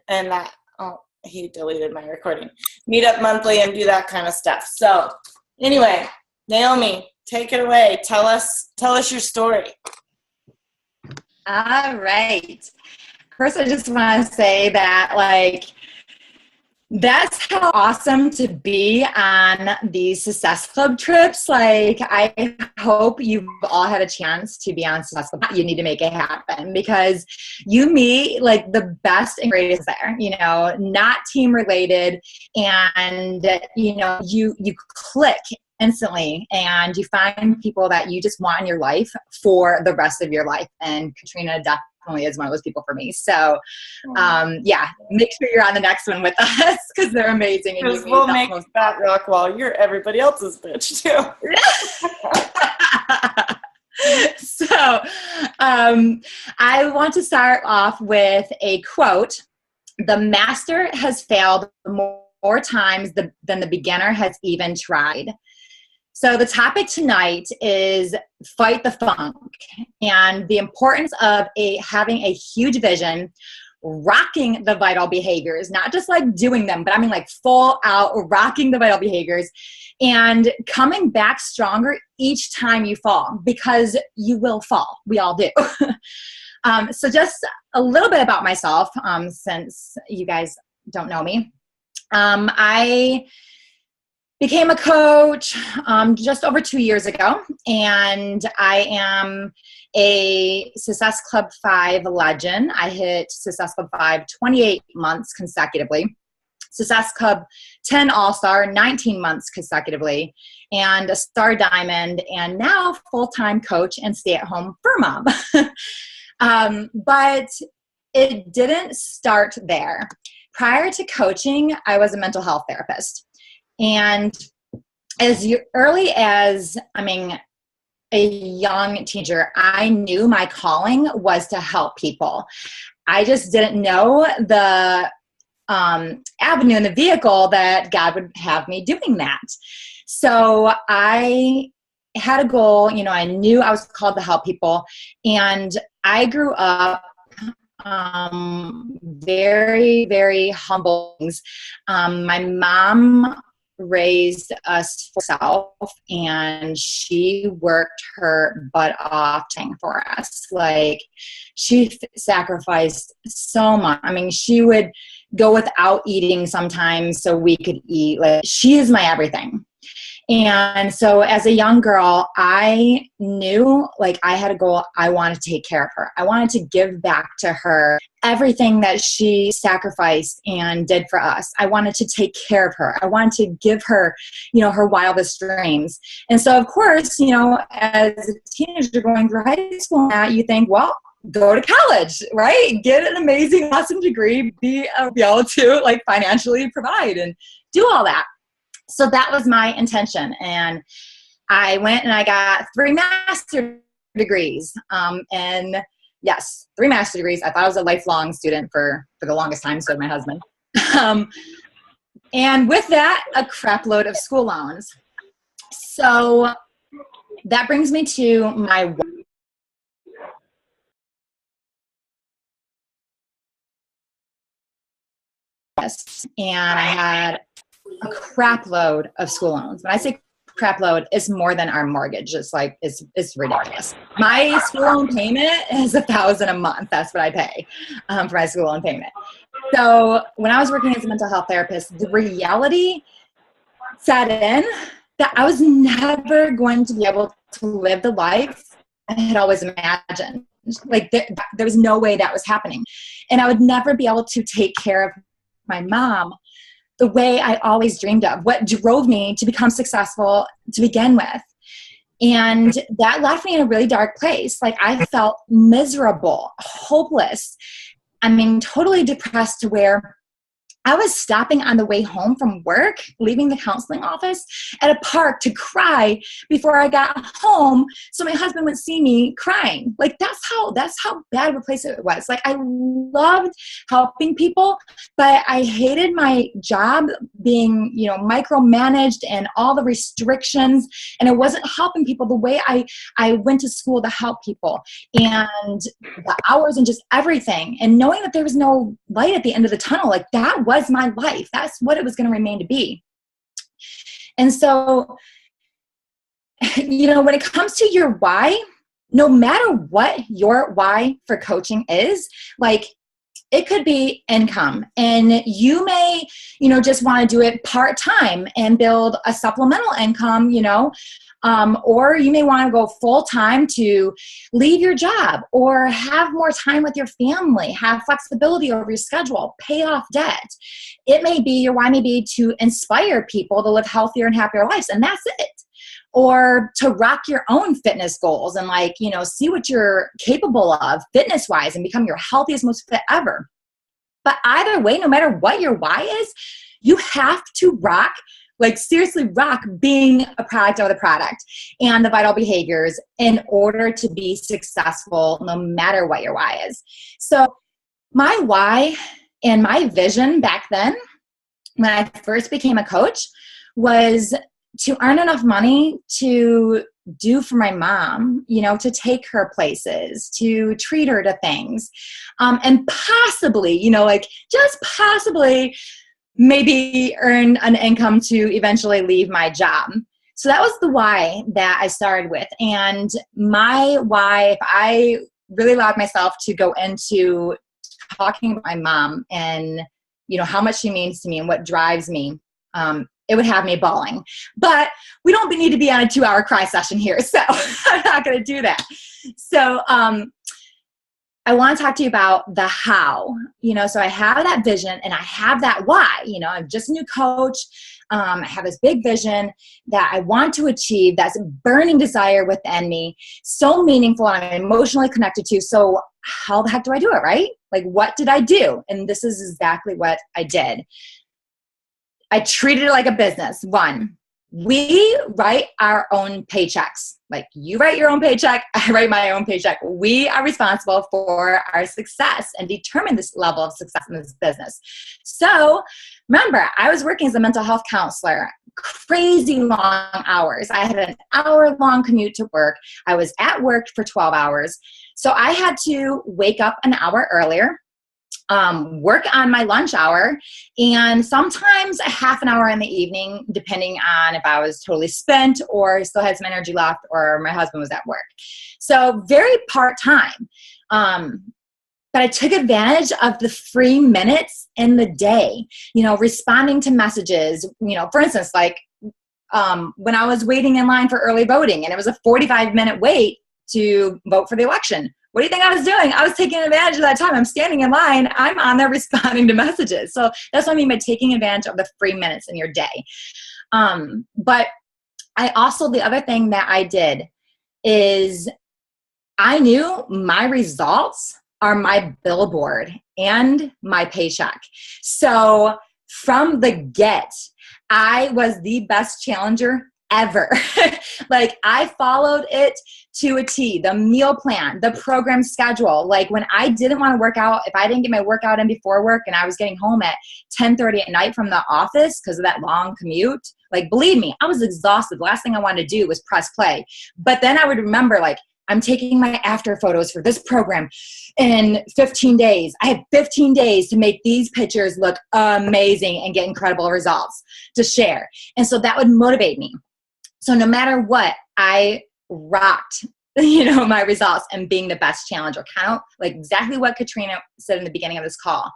and that, oh, he deleted my recording. Meet up monthly and do that kind of stuff. So anyway, Naomi, take it away. Tell us your story. All right. First, I just want to say that, like, that's how awesome to be on these Success Club trips. Like, I hope you've all had a chance to be on Success Club. You need to make it happen because you meet like the best and greatest there, you know, not team related. And, you know, you click instantly and you find people that you just want in your life for the rest of your life. And Katrina definitely is one of those people for me. So yeah, make sure you're on the next one with us because they're amazing. And we'll make that rock wall. You're everybody else's bitch too. So I want to start off with a quote. The master has failed more times than the beginner has even tried. So the topic tonight is fight the funk and the importance of having a huge vision, rocking the vital behaviors, not just like doing them, but I mean like full out rocking the vital behaviors and coming back stronger each time you fall because you will fall. We all do. So just a little bit about myself since you guys don't know me. I became a coach just over 2 years ago, and I am a Success Club 5 legend. I hit Success Club 5 28 months consecutively, Success Club 10 All-Star 19 months consecutively, and a Star Diamond, and now full-time coach and stay-at-home fur mom. But it didn't start there. Prior to coaching, I was a mental health therapist. And as early as, a young teenager, I knew my calling was to help people. I just didn't know the avenue and the vehicle that God would have me doing that. So I had a goal, I knew I was called to help people. And I grew up very, very humble. My mom raised us for herself, and she worked her butt off for us. Like, she sacrificed so much. She would go without eating sometimes so we could eat. Like, she is my everything. And so as a young girl, I knew, like, I had a goal. I wanted to take care of her. I wanted to give back to her everything that she sacrificed and did for us. I wanted to take care of her. I wanted to give her, her wildest dreams. And so, of course, as a teenager going through high school, you think, well, go to college, right? Get an amazing, awesome degree, be able to, like, financially provide and do all that. So that was my intention. And I went and I got 3 master's degrees. And yes, 3 master's degrees. I thought I was a lifelong student for the longest time, so did my husband. And with that, a crap load of school loans. So that brings me to my and I had a crap load of school loans. When I say crap load, it's more than our mortgage. It's like, it's ridiculous. My school loan payment is $1,000 a month. That's what I pay for my school loan payment. So when I was working as a mental health therapist, the reality set in that I was never going to be able to live the life I had always imagined. Like, there was no way that was happening. And I would never be able to take care of my mom the way I always dreamed of, what drove me to become successful to begin with. And that left me in a really dark place. Like, I felt miserable, hopeless. Totally depressed to where I was stopping on the way home from work, leaving the counseling office at a park to cry before I got home so my husband would see me crying. Like that's how bad of a place it was. Like I loved helping people, but I hated my job being, micromanaged and all the restrictions, and it wasn't helping people the way I went to school to help people, and the hours and just everything, and knowing that there was no light at the end of the tunnel. Like that was my life. That's what it was going to remain to be. And so, when it comes to your why, no matter what your why for coaching is, like it could be income, and you may, just want to do it part-time and build a supplemental income, or you may want to go full-time to leave your job or have more time with your family, have flexibility over your schedule, pay off debt. It may be, your why may be to inspire people to live healthier and happier lives, and that's it. Or to rock your own fitness goals and see what you're capable of fitness-wise and become your healthiest, most fit ever. But either way, no matter what your why is, you have to rock, like seriously rock being a product of the product and the vital behaviors in order to be successful no matter what your why is. So my why and my vision back then when I first became a coach was to earn enough money to do for my mom, to take her places, to treat her to things, and possibly, just possibly maybe earn an income to eventually leave my job. So that was the why that I started with. And my why, if I really allowed myself to go into talking about my mom and, how much she means to me and what drives me, it would have me bawling. But we don't need to be on a 2-hour cry session here, so I'm not going to do that. So I want to talk to you about the how. So I have that vision and I have that why. I'm just a new coach. I have this big vision that I want to achieve, that's a burning desire within me, so meaningful and I'm emotionally connected to. So how the heck do I do it, right? Like, what did I do? And this is exactly what I did. I treated it like a business. One, we write our own paychecks. Like you write your own paycheck, I write my own paycheck. We are responsible for our success and determine this level of success in this business. So remember, I was working as a mental health counselor, crazy long hours. I had an hour-long commute to work. I was at work for 12 hours. So I had to wake up an hour earlier, work on my lunch hour, and sometimes a half an hour in the evening, depending on if I was totally spent or still had some energy left or my husband was at work. So very part-time. But I took advantage of the free minutes in the day, responding to messages, for instance, like when I was waiting in line for early voting and it was a 45-minute wait to vote for the election. What do you think I was doing? I was taking advantage of that time. I'm standing in line. I'm on there responding to messages. So that's what I mean by taking advantage of the free minutes in your day. But I also, the other thing that I did is I knew my results are my billboard and my paycheck. So from the get, I was the best challenger ever. Like I followed it to a T, the meal plan, the program schedule. Like when I didn't want to work out, if I didn't get my workout in before work and I was getting home at 10:30 at night from the office because of that long commute, like believe me, I was exhausted. The last thing I wanted to do was press play. But then I would remember like, I'm taking my after photos for this program in 15 days. I have 15 days to make these pictures look amazing and get incredible results to share. And so that would motivate me. So no matter what, I rocked, my results and being the best challenger, kind of like exactly what Katrina said in the beginning of this call.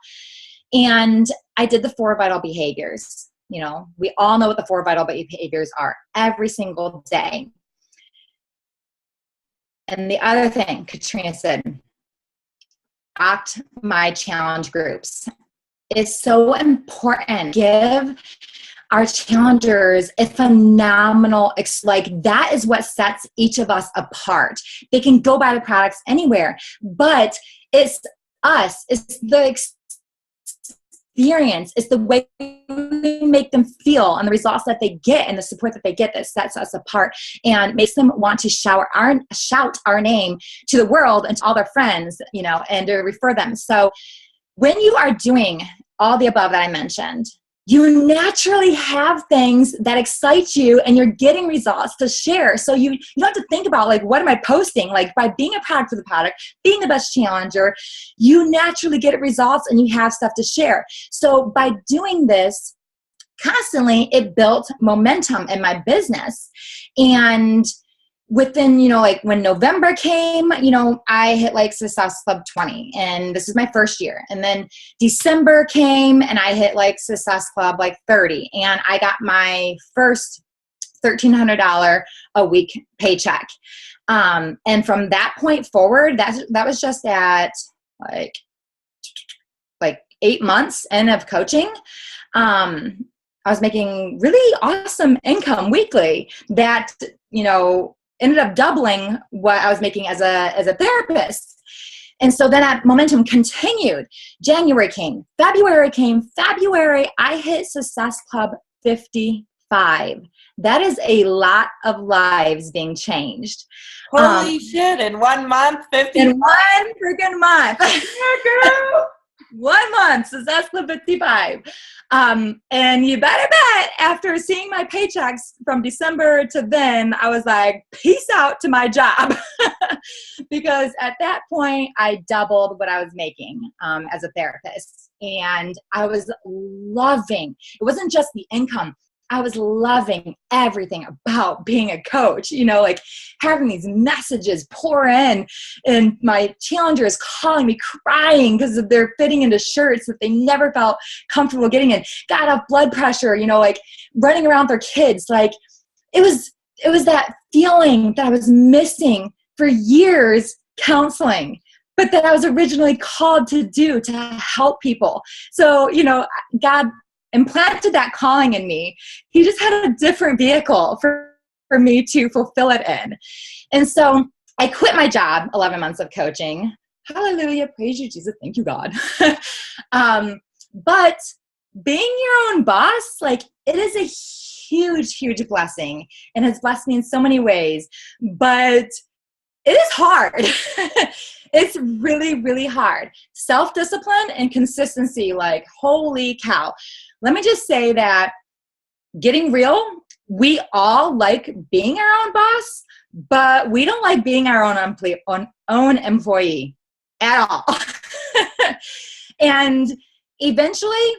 And I did the 4 vital behaviors. We all know what the 4 vital behaviors are every single day. And the other thing Katrina said, rocked my challenge groups. It's so important. Give our challengers a phenomenal, that is what sets each of us apart. They can go buy the products anywhere, but it's us. It's the experience. It's the way we make them feel and the results that they get and the support that they get that sets us apart and makes them want to shout our name to the world and to all their friends, and to refer them. So when you are doing all the above that I mentioned, you naturally have things that excite you and you're getting results to share. So you don't have to think about like, what am I posting? Like by being a product for the product, being the best challenger, you naturally get results and you have stuff to share. So by doing this constantly, it built momentum in my business. And within, like when November came, I hit like Success Club 20 and this is my first year. And then December came and I hit like Success Club like 30 and I got my first $1,300 a week paycheck. And from that point forward, that was just at like 8 months in of coaching. I was making really awesome income weekly that, ended up doubling what I was making as a therapist. And so then that momentum continued. January came, February came. February, I hit Success Club 55. That is a lot of lives being changed. Holy shit, in 1 month, 50. In 1 freaking month. 1 month, Success Club 55. And you better bet after seeing my paychecks from December to then, I was like, peace out to my job. Because at that point, I doubled what I was making as a therapist. And I was loving, it wasn't just the income. I was loving everything about being a coach, like having these messages pour in and my challengers calling me crying because they're fitting into shirts that they never felt comfortable getting in, got off blood pressure, like running around with their kids. Like it was that feeling that I was missing for years counseling, but that I was originally called to do, to help people. So, God implanted that calling in me. He just had a different vehicle for me to fulfill it in. And so I quit my job, 11 months of coaching. Hallelujah. Praise you, Jesus. Thank you, God. But being your own boss, like it is a huge, huge blessing and has blessed me in so many ways, but it is hard. It's really, really hard. Self-discipline and consistency, like holy cow. Let me just say that getting real, we all like being our own boss, but we don't like being our own employee at all. And eventually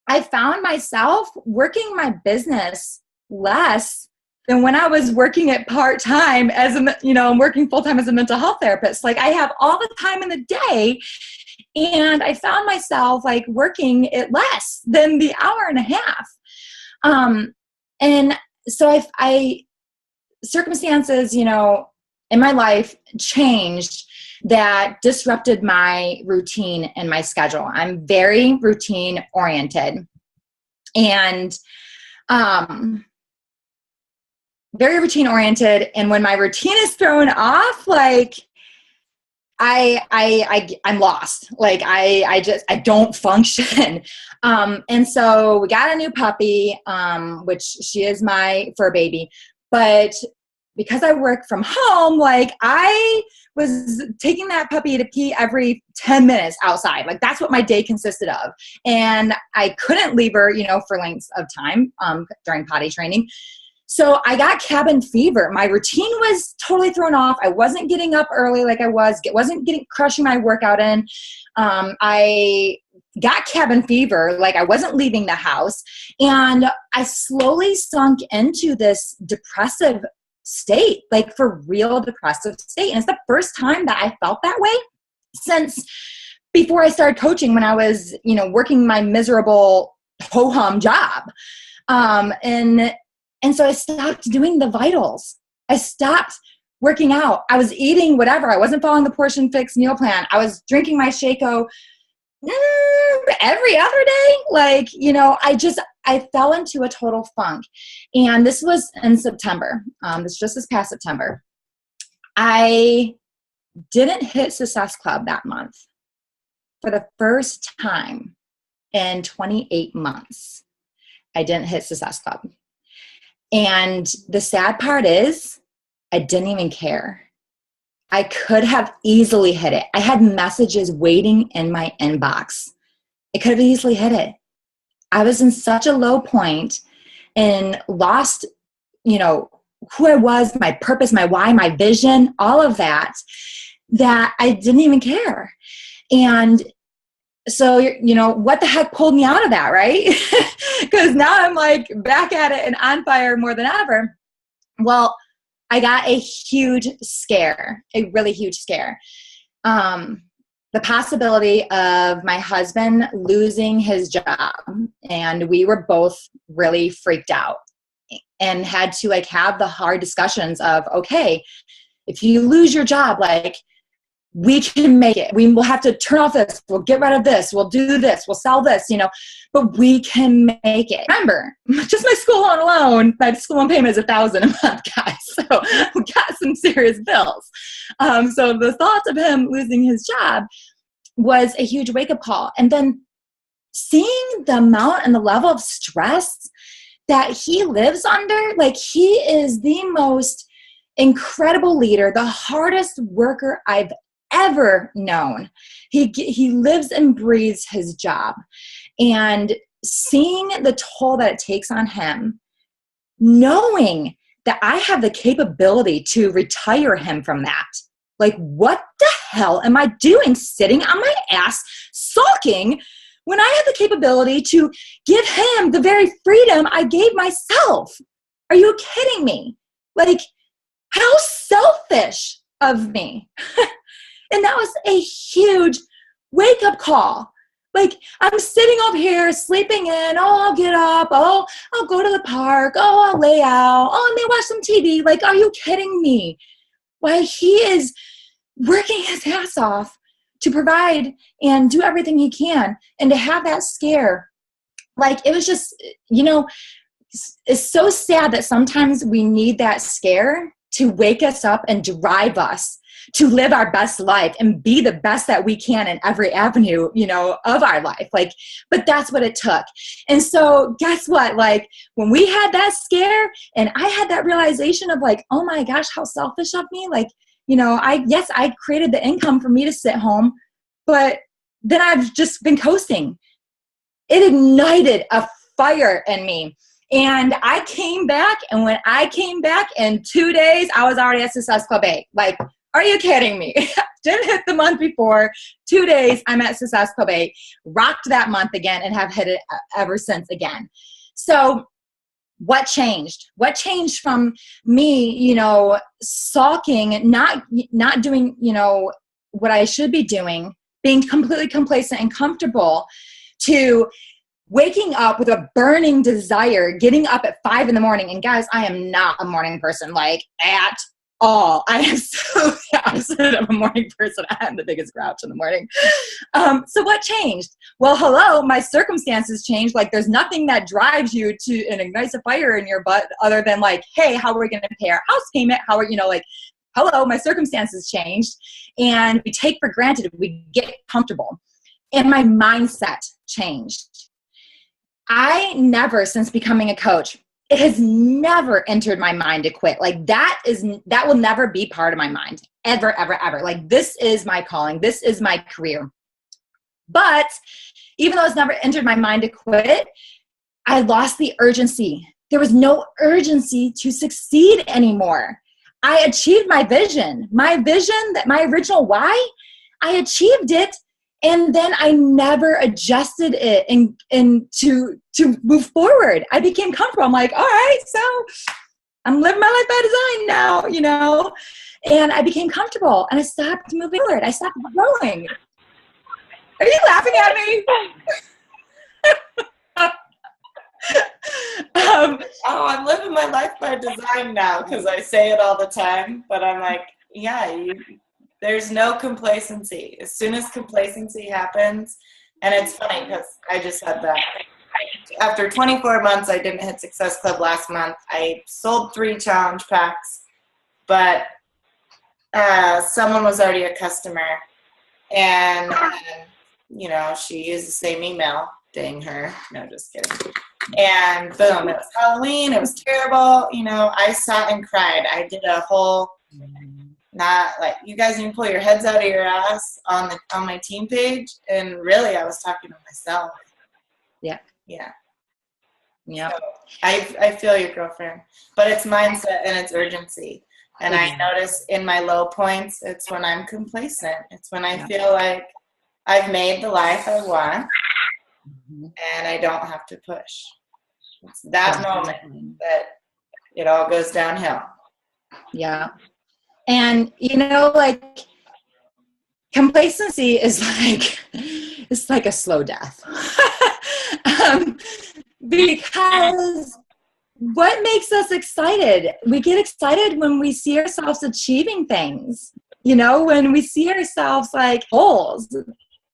I found myself working my business less than when I was working it part-time I'm working full-time as a mental health therapist. Like I have all the time in the day. And I found myself like working it less than the hour and a half. And so I circumstances, in my life changed that disrupted my routine and my schedule. I'm very routine oriented and, very routine oriented. And when my routine is thrown off, like I'm lost. Like I don't function. And so we got a new puppy, which she is my fur baby, but because I work from home, like I was taking that puppy to pee every 10 minutes outside. Like that's what my day consisted of. And I couldn't leave her, for lengths of time, during potty training. So I got cabin fever. My routine was totally thrown off. I wasn't getting up early like I wasn't crushing my workout in. I got cabin fever, like I wasn't leaving the house. And I slowly sunk into this depressive state, like for real depressive state. And it's the first time that I felt that way since before I started coaching, when I was, working my miserable ho-hum job. And so I stopped doing the vitals. I stopped working out. I was eating whatever. I wasn't following the portion fix meal plan. I was drinking my Shaco every other day. Like, I fell into a total funk. And this was in September. This past September. I didn't hit Success Club that month for the first time in 28 months, I didn't hit Success Club. And the sad part is I didn't even care. I could have easily hit it. I had messages waiting in my inbox. I could have easily hit it. I was in such a low point and lost, you know, who I was, my purpose, my why, my vision, all of that I didn't even care. And so, you know, what the heck pulled me out of that, right? Because now I'm like back at it and on fire more than ever. Well, I got a huge scare, a really huge scare. The possibility of my husband losing his job, and we were both really freaked out and had to like have the hard discussions of, okay, if you lose your job, like we can make it. We will have to turn off this. We'll get rid of this. We'll do this. We'll sell this, you know, but we can make it. Remember, just my school loan alone, my school loan payment is $1,000 a month, guys. So we got some serious bills. So the thought of him losing his job was a huge wake-up call. And then seeing the amount and the level of stress that he lives under, like he is the most incredible leader, the hardest worker I've ever known. He lives and breathes his job. And seeing the toll that it takes on him, knowing that I have the capability to retire him from that. Like, what the hell am I doing sitting on my ass sulking when I have the capability to give him the very freedom I gave myself? Are you kidding me? Like, how selfish of me. And that was a huge wake-up call. Like, I'm sitting over here sleeping in. Oh, I'll get up. Oh, I'll go to the park. Oh, I'll lay out. Oh, I may watch some TV. Like, are you kidding me? Why, he is working his ass off to provide and do everything he can. And to have that scare, like, it was just, you know, it's so sad that sometimes we need that scare to wake us up and drive us to live our best life and be the best that we can in every avenue, you know, of our life. Like, but that's what it took. And so guess what? Like, when we had that scare and I had that realization of like, oh my gosh, how selfish of me. Like, you know, I created the income for me to sit home, but then I've just been coasting. It ignited a fire in me. And I came back, and when I came back in 2 days, I was already at Success Club 8. Like, are you kidding me? Didn't hit the month before. 2 days, I'm at Success Club 8. Rocked that month again and have hit it ever since again. So what changed? What changed from me, you know, sulking, not doing, you know, what I should be doing, being completely complacent and comfortable, to waking up with a burning desire, getting up at 5 a.m. And guys, I am not a morning person, like at all. I am so the opposite of a morning person. I am the biggest grouch in the morning. So what changed? Well, hello, my circumstances changed. Like, there's nothing that drives you to and ignites a fire in your butt other than like, hey, how are we going to pay our house payment? How are, you know, like, hello, my circumstances changed. And we take for granted, we get comfortable. And my mindset changed. I never, since becoming a coach, it has never entered my mind to quit. Like, that will never be part of my mind, ever, ever, ever. Like, this is my calling. This is my career. But even though it's never entered my mind to quit, I lost the urgency. There was no urgency to succeed anymore. I achieved my vision, that my original why, I achieved it. And then I never adjusted it and to move forward. I became comfortable. I'm like, all right, so I'm living my life by design now, you know. And I became comfortable and I stopped moving forward. I stopped growing. Are you laughing at me? I'm living my life by design now because I say it all the time. But I'm like, yeah, there's no complacency. As soon as complacency happens, and it's funny because I just had that. After 24 months, I didn't hit Success Club last month. I sold 3 challenge packs, but someone was already a customer, and you know, she used the same email, dang her. No, just kidding. And boom, it was Halloween. It was terrible. You know, I sat and cried. I did a whole, not like, you guys need to pull your heads out of your ass on my team page. And really, I was talking to myself. Yeah. Yeah. Yeah. So I feel your girlfriend, but it's mindset and it's urgency. And I notice in my low points, it's when I'm complacent. It's when I feel like I've made the life I want and I don't have to push. It's that moment that it all goes downhill. Yeah. And, you know, like, complacency is like, it's like a slow death. Because what makes us excited? We get excited when we see ourselves achieving things, you know, when we see ourselves like goals,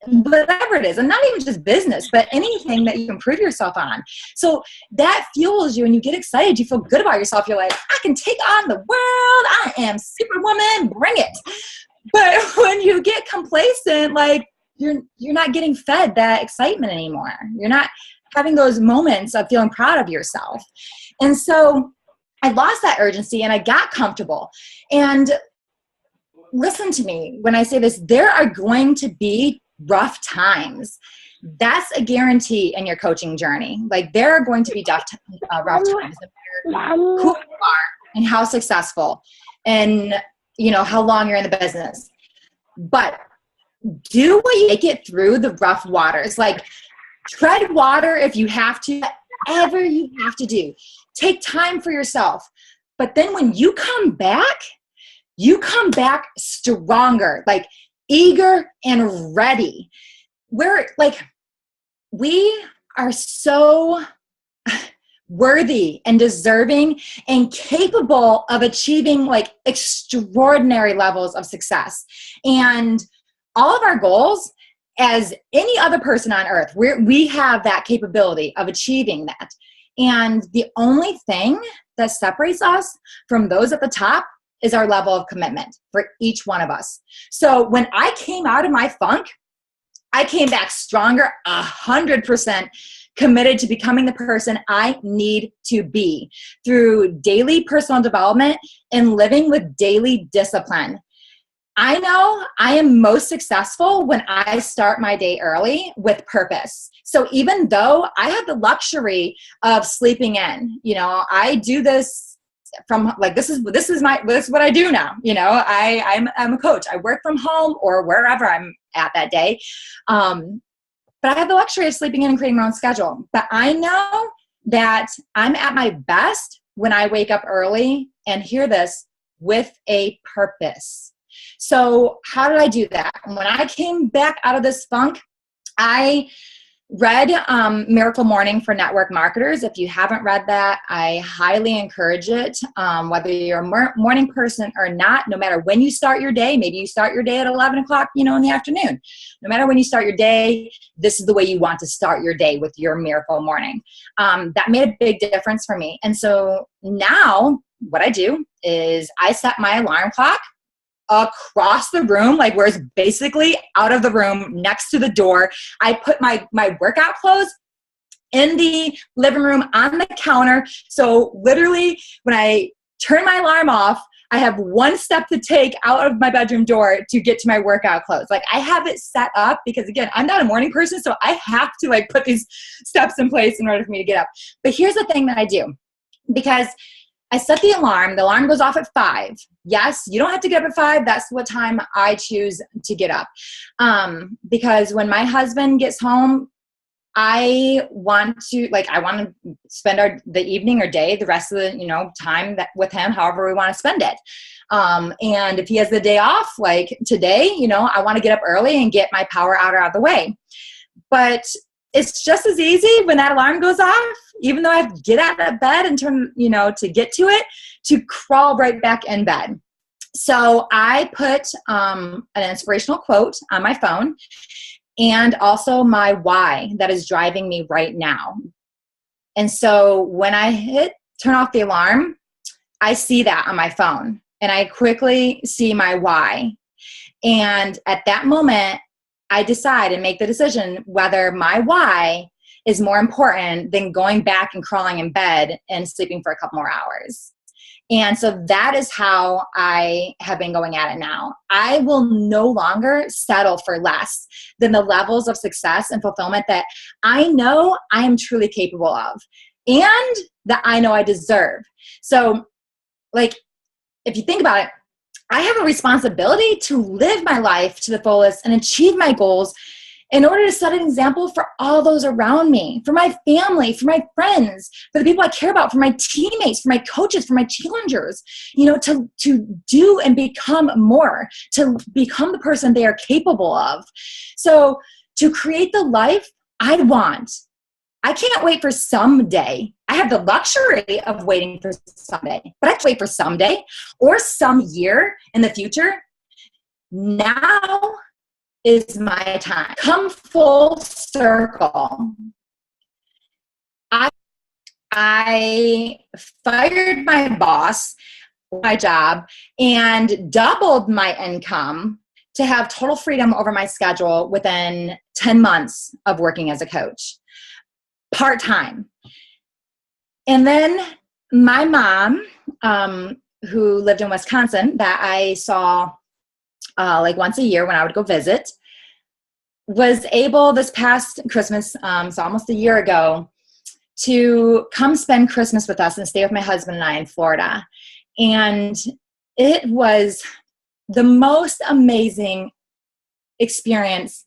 whatever it is, and not even just business, but anything that you improve yourself on. So that fuels you and you get excited. You feel good about yourself. You're like, I can take on the world. I am Superwoman. Bring it. But when you get complacent, like you're not getting fed that excitement anymore. You're not having those moments of feeling proud of yourself. And so I lost that urgency and I got comfortable. And listen to me when I say this, there are going to be rough times. That's a guarantee in your coaching journey. Like, there are going to be rough times. Who you are and how successful and, you know, how long you're in the business. But do what you make it through the rough waters. Like, tread water if you have to, whatever you have to do. Take time for yourself. But then when you come back stronger, like eager and ready. We are so worthy and deserving and capable of achieving like extraordinary levels of success. And all of our goals, as any other person on earth, we have that capability of achieving that. And the only thing that separates us from those at the top is our level of commitment for each one of us. So when I came out of my funk, I came back stronger, 100% committed to becoming the person I need to be through daily personal development and living with daily discipline. I know I am most successful when I start my day early with purpose. So even though I have the luxury of sleeping in, you know, I do this from like, this is what I do now. You know, I'm a coach. I work from home or wherever I'm at that day. But I have the luxury of sleeping in and creating my own schedule. But I know that I'm at my best when I wake up early and hear this with a purpose. So how did I do that? When I came back out of this funk, I read Miracle Morning for Network Marketers. If you haven't read that, I highly encourage it. Whether you're a morning person or not, no matter when you start your day, maybe you start your day at 11 o'clock, you know, in the afternoon. No matter when you start your day, this is the way you want to start your day with your Miracle Morning. That made a big difference for me. And so now what I do is I set my alarm clock across the room, like where it's basically out of the room next to the door. I put my workout clothes in the living room on the counter. So literally when I turn my alarm off, I have one step to take out of my bedroom door to get to my workout clothes. Like, I have it set up because, again, I'm not a morning person, so I have to like put these steps in place in order for me to get up. But here's the thing that I do, because I set the alarm goes off at 5. Yes, you don't have to get up at 5. That's what time I choose to get up. Because when my husband gets home, I want to spend the evening or day, the rest of the, time with him, however we want to spend it. And if he has the day off, like today, I want to get up early and get my power outer out of the way. But it's just as easy when that alarm goes off, even though I have to get out of bed and turn, to get to it, to crawl right back in bed. So I put an inspirational quote on my phone and also my why that is driving me right now. And so when I turn off the alarm, I see that on my phone and I quickly see my why. And at that moment, I decide and make the decision whether my why is more important than going back and crawling in bed and sleeping for a couple more hours. And so that is how I have been going at it now. I will no longer settle for less than the levels of success and fulfillment that I know I am truly capable of and that I know I deserve. So, like, if you think about it, I have a responsibility to live my life to the fullest and achieve my goals in order to set an example for all those around me, for my family, for my friends, for the people I care about, for my teammates, for my coaches, for my challengers, to do and become more, to become the person they are capable of. So to create the life I want, I can't wait for someday. I have the luxury of waiting for someday, but I can't wait for someday or some year in the future. Now is my time. Come full circle. I fired my boss, my job, and doubled my income to have total freedom over my schedule within 10 months of working as a coach, part-time. And then my mom, who lived in Wisconsin, that I saw like once a year when I would go visit, was able this past Christmas, so almost a year ago, to come spend Christmas with us and stay with my husband and I in Florida. And it was the most amazing experience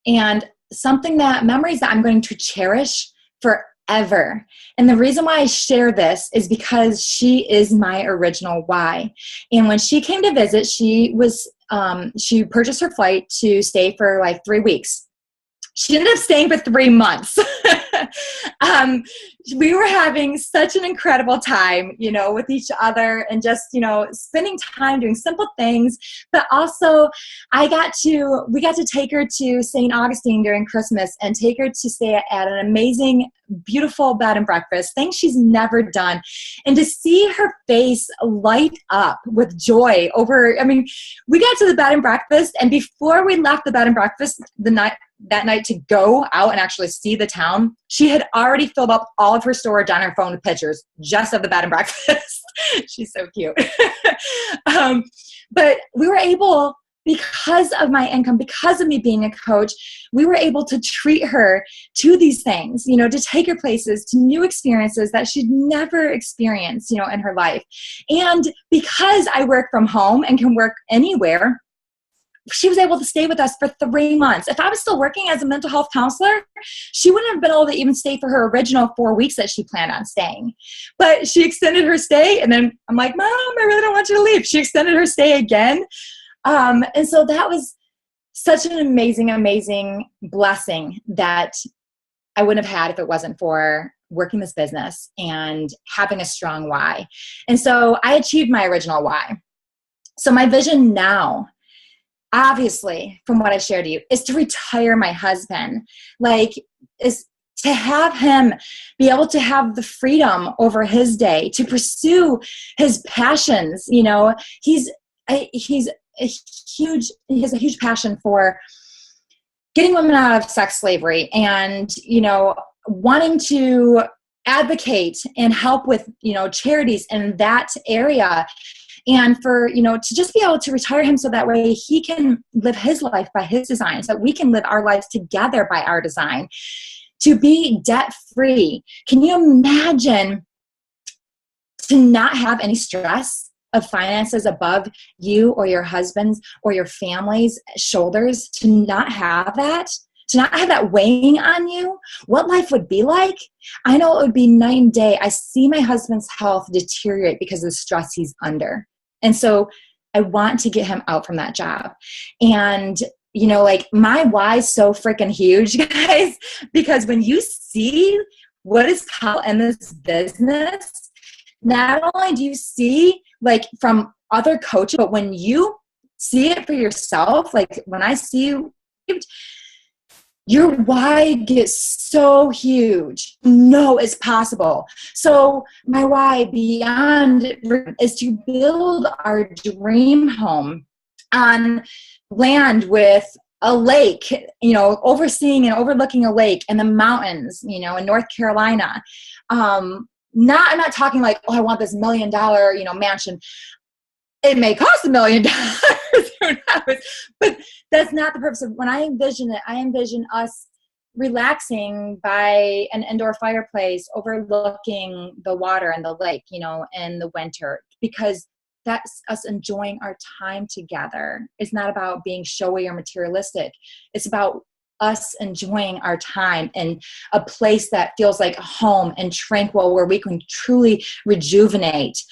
and memories that I'm going to cherish forever. And the reason why I share this is because she is my original why. And when she came to visit, she purchased her flight to stay for like 3 weeks. She ended up staying for 3 months. We were having such an incredible time, with each other and just, spending time doing simple things. But also we got to take her to St. Augustine during Christmas and take her to stay at an amazing, beautiful bed and breakfast, things she's never done. And to see her face light up with joy we got to the bed and breakfast, and before we left the bed and breakfast that night to go out and actually see the town, she had already filled up all of her storage on her phone with pictures just of the bed and breakfast. She's so cute. But we were able, because of my income, because of me being a coach, we were able to treat her to these things, to take her places, to new experiences that she'd never experienced, in her life. And because I work from home and can work anywhere, she was able to stay with us for 3 months. If I was still working as a mental health counselor, she wouldn't have been able to even stay for her original 4 weeks that she planned on staying. But she extended her stay, and then I'm like, Mom, I really don't want you to leave. She extended her stay again. And so that was such an amazing, amazing blessing that I wouldn't have had if it wasn't for working this business and having a strong why. And so I achieved my original why. So my vision now, obviously, from what I shared to you, is to retire my husband, is to have him be able to have the freedom over his day, to pursue his passions. He has a huge passion for getting women out of sex slavery and, wanting to advocate and help with, charities in that area. And for, to just be able to retire him so that way he can live his life by his design, so that we can live our lives together by our design, to be debt-free. Can you imagine to not have any stress of finances above you or your husband's or your family's shoulders, to not have that? To not have that weighing on you, what life would be like? I know it would be night and day. I see my husband's health deteriorate because of the stress he's under. And so I want to get him out from that job. And, my why is so freaking huge, guys, because when you see what is possible in this business, not only do you see from other coaches, but when you see it for yourself, when I see you, your why gets so huge. No, it's possible. So my why beyond is to build our dream home on land with a lake, overseeing and overlooking a lake and the mountains, in North Carolina. I'm not talking like, oh, I want this $1 million, mansion. It may cost $1 million, who knows? But that's not the purpose of when I envision it. I envision us relaxing by an indoor fireplace, overlooking the water and the lake, in the winter, because that's us enjoying our time together. It's not about being showy or materialistic. It's about us enjoying our time in a place that feels like home and tranquil, where we can truly rejuvenate.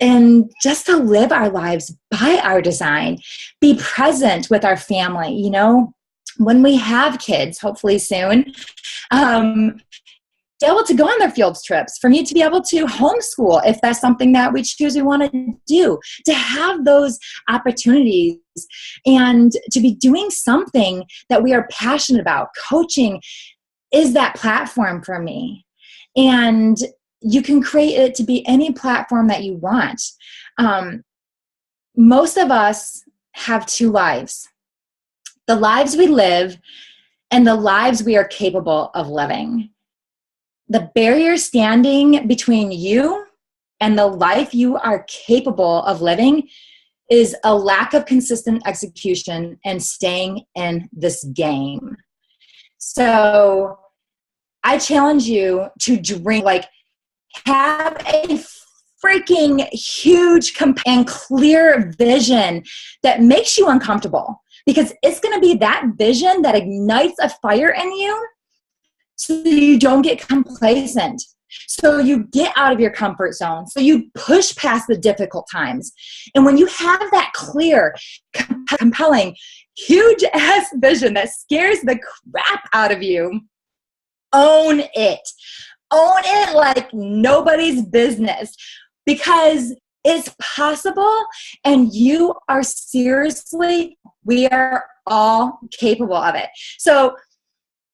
And just to live our lives by our design, be present with our family, when we have kids, hopefully soon, be able to go on their field trips, for me to be able to homeschool if that's something that we choose we want to do, to have those opportunities and to be doing something that we are passionate about. Coaching is that platform for me. And you can create it to be any platform that you want. Most of us have two lives: the lives we live and the lives we are capable of living. The barrier standing between you and the life you are capable of living is a lack of consistent execution and staying in this game. So I challenge you to dream, have a freaking huge and clear vision that makes you uncomfortable, because it's going to be that vision that ignites a fire in you so you don't get complacent, so you get out of your comfort zone, so you push past the difficult times. And when you have that clear, compelling, huge ass vision that scares the crap out of you, own it. Own it like nobody's business, because it's possible, and we are all capable of it. So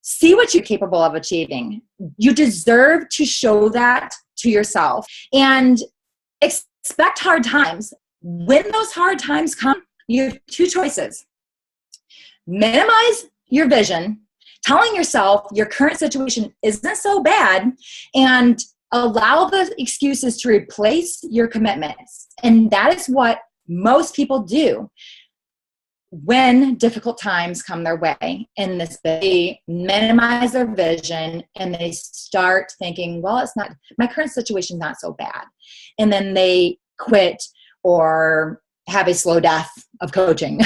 see what you're capable of achieving. You deserve to show that to yourself, and expect hard times. When those hard times come, you have two choices: minimize your vision, telling yourself your current situation isn't so bad, and allow the excuses to replace your commitments. And that is what most people do when difficult times come their way. They minimize their vision and they start thinking, well, my current situation is not so bad. And then they quit or have a slow death of coaching.